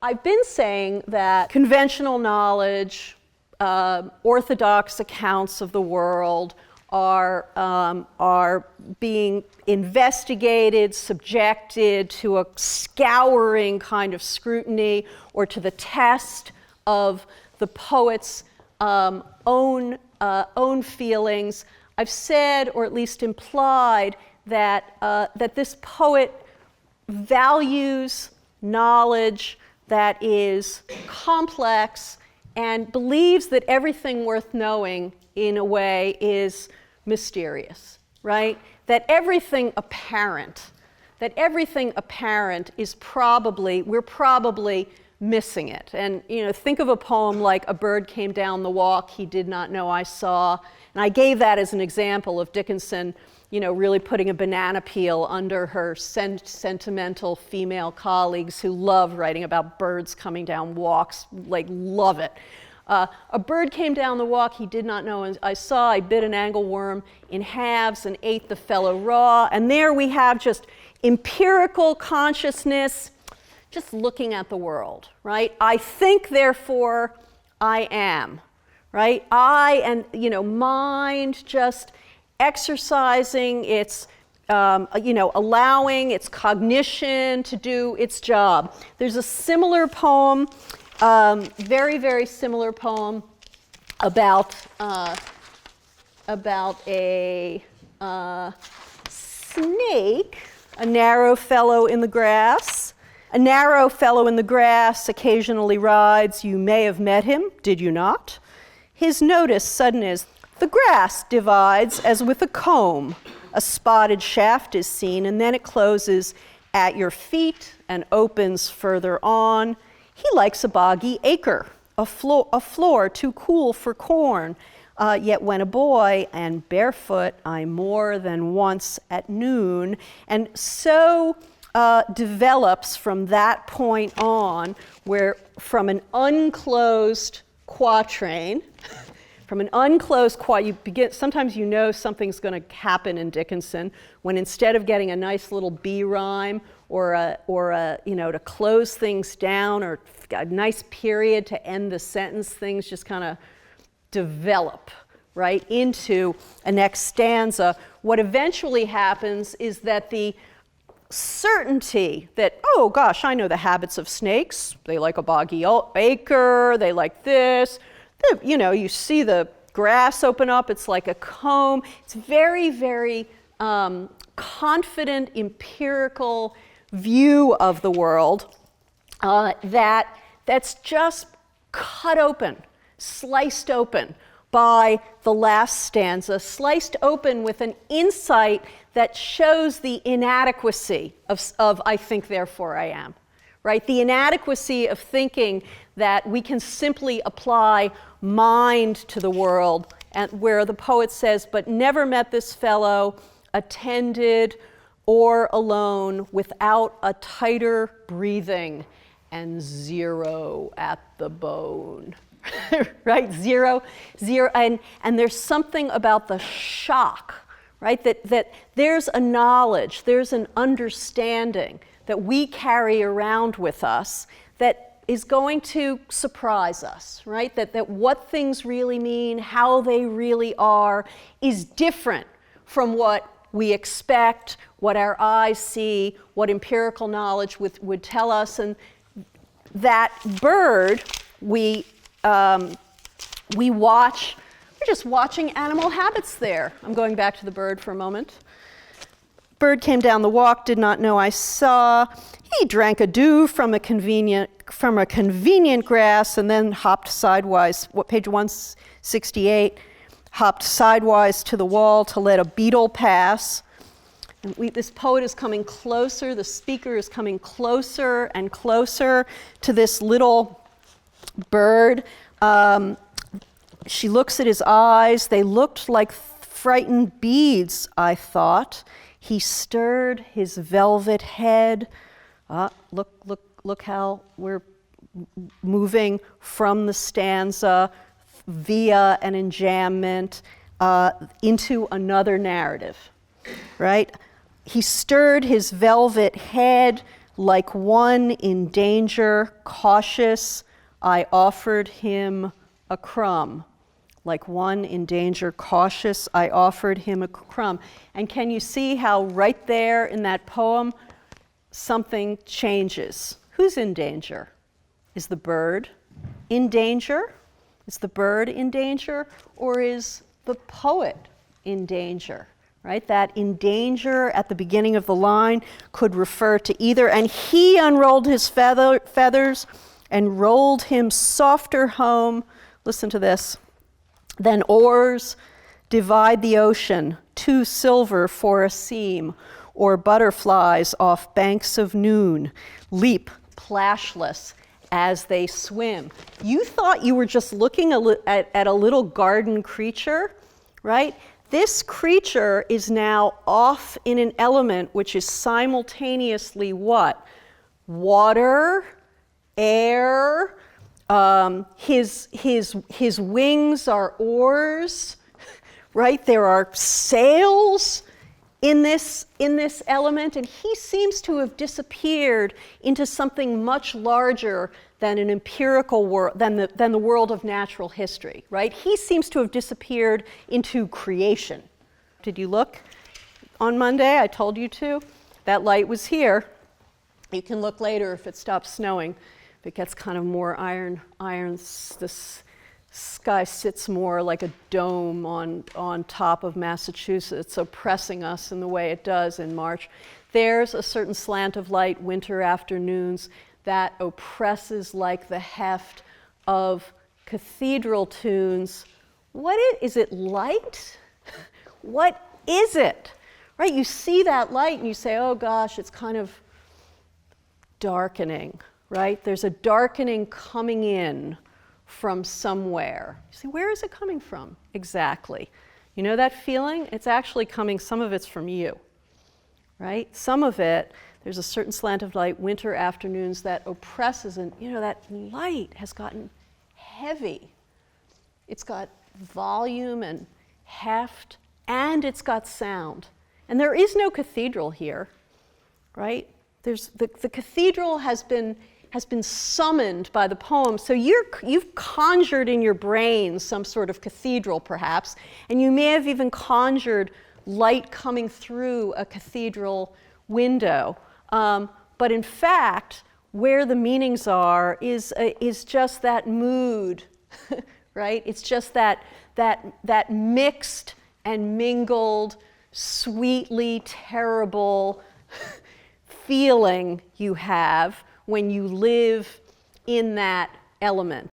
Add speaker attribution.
Speaker 1: I've been saying that conventional knowledge, orthodox accounts of the world are being investigated, subjected to a scouring kind of scrutiny or to the test of the poet's own feelings. I've said, or at least implied, that this poet values knowledge that is complex and believes that everything worth knowing, in a way, is mysterious, right? That everything apparent is we're probably missing it. And, think of a poem like "A bird came down the walk he did not know I saw." And I gave that as an example of Dickinson, really putting a banana peel under her sentimental female colleagues who love writing about birds coming down walks, love it. A bird came down the walk he did not know I saw. I bit an angleworm in halves and ate the fellow raw. And there we have just empirical consciousness, just looking at the world, right? I think, therefore I am, right? Mind just exercising its, allowing its cognition to do its job. There's a similar poem, very, very similar poem about a snake, a narrow fellow in the grass. A narrow fellow in the grass occasionally rides. You may have met him, did you not? His notice sudden is, the grass divides as with a comb. A spotted shaft is seen, and then it closes at your feet and opens further on. He likes a boggy acre, a floor too cool for corn. Yet when a boy and barefoot, I more than once at noon. And so develops from that point on, where from an unclosed quatrain, sometimes something's going to happen in Dickinson when instead of getting a nice little B rhyme or to close things down or a nice period to end the sentence, things just kind of develop right into a next stanza. What eventually happens is that the certainty that, oh gosh, I know the habits of snakes. They like a boggy acre, they like this. You see the grass open up, it's like a comb. It's very, very confident, empirical view of the world that's just cut open, sliced open by the last stanza, sliced open with an insight that shows the inadequacy of I think, therefore I am. Right? The inadequacy of thinking that we can simply apply mind to the world, and where the poet says, but never met this fellow attended or alone without a tighter breathing and zero at the bone. Right? Zero, and there's something about the shock, right? That there's a knowledge, there's an understanding that we carry around with us that is going to surprise us, right? That what things really mean, how they really are, is different from what we expect, what our eyes see, what empirical knowledge would tell us. And that bird, we're just watching animal habits there. I'm going back to the bird for a moment. Bird came down the walk, did not know I saw. He drank a dew from a convenient grass, and then hopped sidewise. Page 168? Hopped sidewise to the wall to let a beetle pass. And this poet is coming closer. The speaker is coming closer and closer to this little bird. She looks at his eyes. They looked like frightened beads, I thought. He stirred his velvet head. Look how we're moving from the stanza via an enjambment into another narrative, right? He stirred his velvet head, Like one in danger, cautious, I offered him a crumb. Like one in danger, cautious, I offered him a crumb. And can you see how right there in that poem, something changes? Who's in danger? Is the bird in danger? Is the bird in danger? Or is the poet in danger? Right? That in danger at the beginning of the line could refer to either. And he unrolled his feathers and rolled him softer home. Listen to this. Then oars divide the ocean, two silver for a seam, or butterflies off banks of noon leap plashless as they swim. You thought you were just looking at a little garden creature, right? This creature is now off in an element which is simultaneously what? Water, air, his wings are oars, right? There are sails in this element, and he seems to have disappeared into something much larger than an empirical world, than the world of natural history, right? He seems to have disappeared into creation. Did you look on Monday? I told you to. That light was here. You can look later if it stops snowing. If it gets kind of more iron, this sky sits more like a dome on top of Massachusetts, oppressing us in the way it does in March. There's a certain slant of light, winter afternoons, that oppresses like the heft of cathedral tunes. Is it light? What is it? Right? You see that light and you say, oh gosh, it's kind of darkening, right? There's a darkening coming in from somewhere. You say, where is it coming from? Exactly. You know that feeling? It's actually coming, some of it's from you, right? Some of it, there's a certain slant of light, winter afternoons, that oppresses, and that light has gotten heavy. It's got volume and heft, and it's got sound. And there is no cathedral here, right? The cathedral has been summoned by the poem, so you've conjured in your brain some sort of cathedral, perhaps, and you may have even conjured light coming through a cathedral window. But in fact, where the meanings are is just that mood, right? It's just that mixed and mingled, sweetly terrible feeling you have when you live in that element.